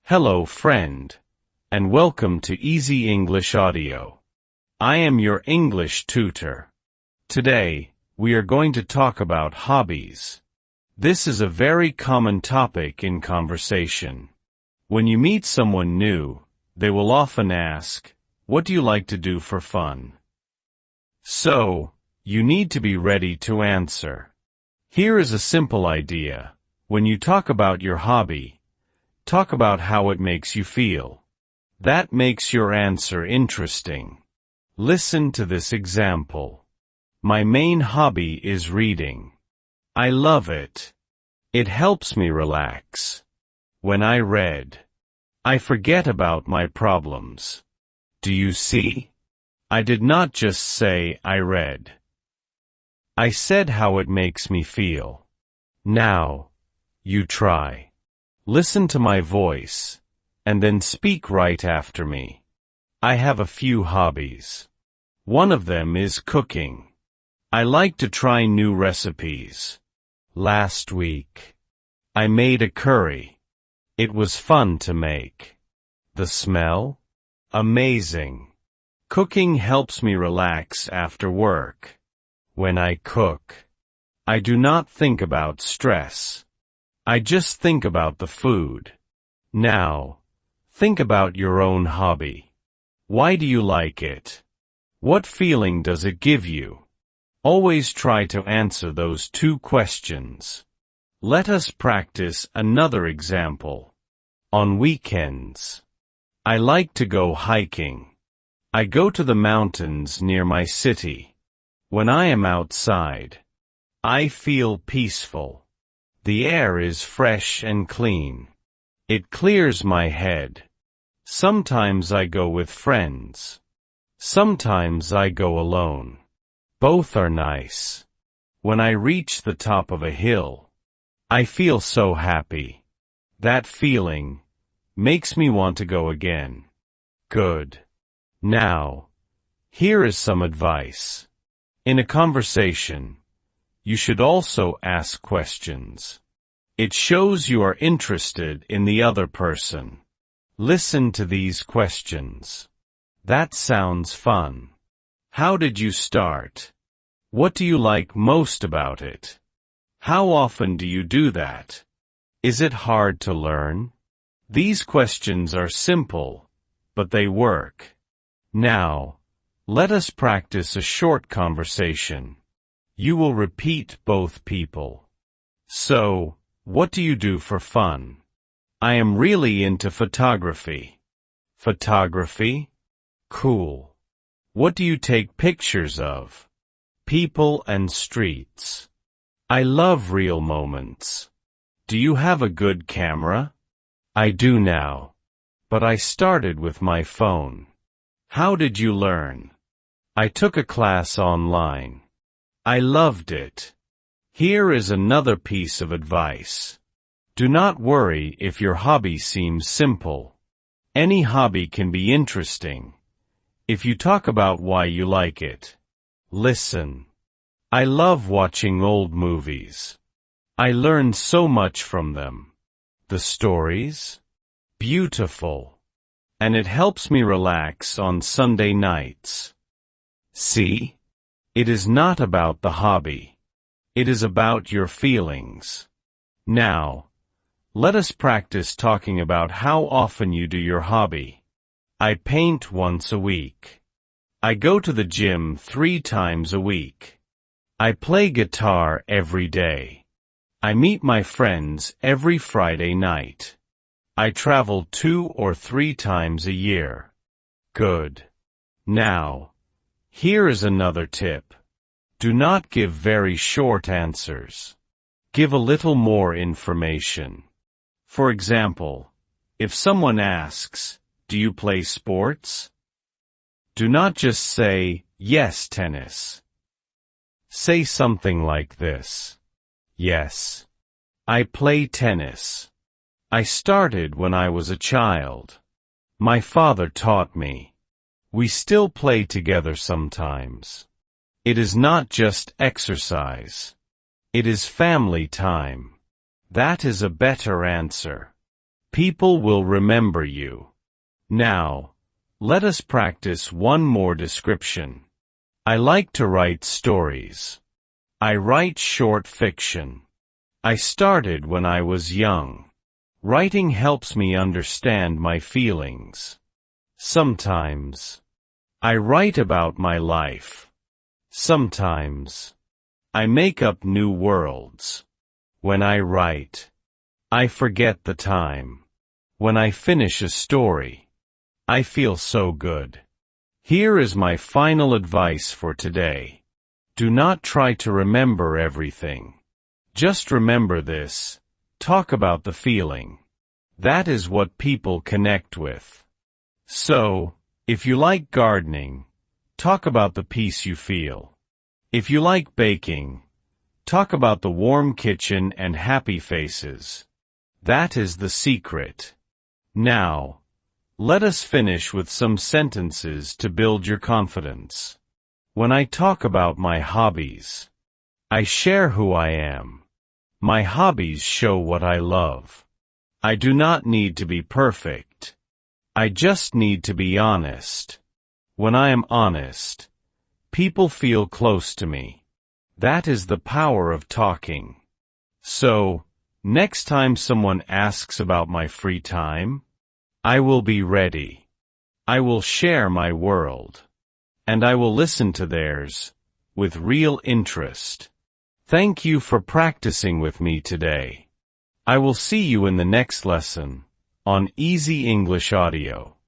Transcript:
Hello friend, and welcome to Easy English Audio. I am your English tutor. Today, we are going to talk about hobbies. This is a very common topic in conversation. When you meet someone new, they will often ask, "What do you like to do for fun?" So, you need to be ready to answer. Here is a simple idea. When you talk about your hobby, talk about how it makes you feel. That makes your answer interesting. Listen to this example. My main hobby is reading. I love it. It helps me relax. When I read, I forget about my problems. Do you see? I did not just say I read. I said how it makes me feel. Now, you try. Listen to my voice, and then speak right after me. I have a few hobbies. One of them is cooking. I like to try new recipes. Last week, I made a curry. It was fun to make. The smell? Amazing. Cooking helps me relax after work. When I cook, I do not think about stress. I just think about the food. Now, think about your own hobby. Why do you like it? What feeling does it give you? Always try to answer those two questions. Let us practice another example. On weekends, I like to go hiking. I go to the mountains near my city. When I am outside, I feel peaceful. The air is fresh and clean. It clears my head. Sometimes I go with friends. Sometimes I go alone. Both are nice. When I reach the top of a hill, I feel so happy. That feeling makes me want to go again. Good. Now, here is some advice. In a conversation, you should also ask questions. It shows you are interested in the other person. Listen to these questions. That sounds fun. How did you start? What do you like most about it? How often do you do that? Is it hard to learn? These questions are simple, but they work. Now, let us practice a short conversation. You will repeat both people. So, what do you do for fun? I am really into photography. Photography? Cool. What do you take pictures of? People and streets. I love real moments. Do you have a good camera? I do now. But I started with my phone. How did you learn? I took a class online. I loved it. Here is another piece of advice. Do not worry if your hobby seems simple. Any hobby can be interesting, if you talk about why you like it. Listen. I love watching old movies. I learn so much from them. The stories? Beautiful. And it helps me relax on Sunday nights. See? It is not about the hobby. It is about your feelings. Now, let us practice talking about how often you do your hobby. I paint once a week. I go to the gym 3 times a week. I play guitar every day. I meet my friends every Friday night. I travel 2 or 3 times a year. Good. Now, here is another tip. Do not give very short answers. Give a little more information. For example, if someone asks, "Do you play sports?" Do not just say, "Yes, tennis." Say something like this. Yes, I play tennis. I started when I was a child. My father taught me. We still play together sometimes. It is not just exercise. It is family time. That is a better answer. People will remember you. Now, let us practice one more description. I like to write stories. I write short fiction. I started when I was young. Writing helps me understand my feelings. Sometimes, I write about my life. Sometimes, I make up new worlds. When I write, I forget the time. When I finish a story, I feel so good. Here is my final advice for today. Do not try to remember everything. Just remember this. Talk about the feeling. That is what people connect with. So, if you like gardening, talk about the peace you feel. If you like baking, talk about the warm kitchen and happy faces. That is the secret. Now, let us finish with some sentences to build your confidence. When I talk about my hobbies, I share who I am. My hobbies show what I love. I do not need to be perfect. I just need to be honest. When I am honest, people feel close to me. That is the power of talking. So, next time someone asks about my free time, I will be ready. I will share my world. And I will listen to theirs, with real interest. Thank you for practicing with me today. I will see you in the next lesson, on Easy English Audio.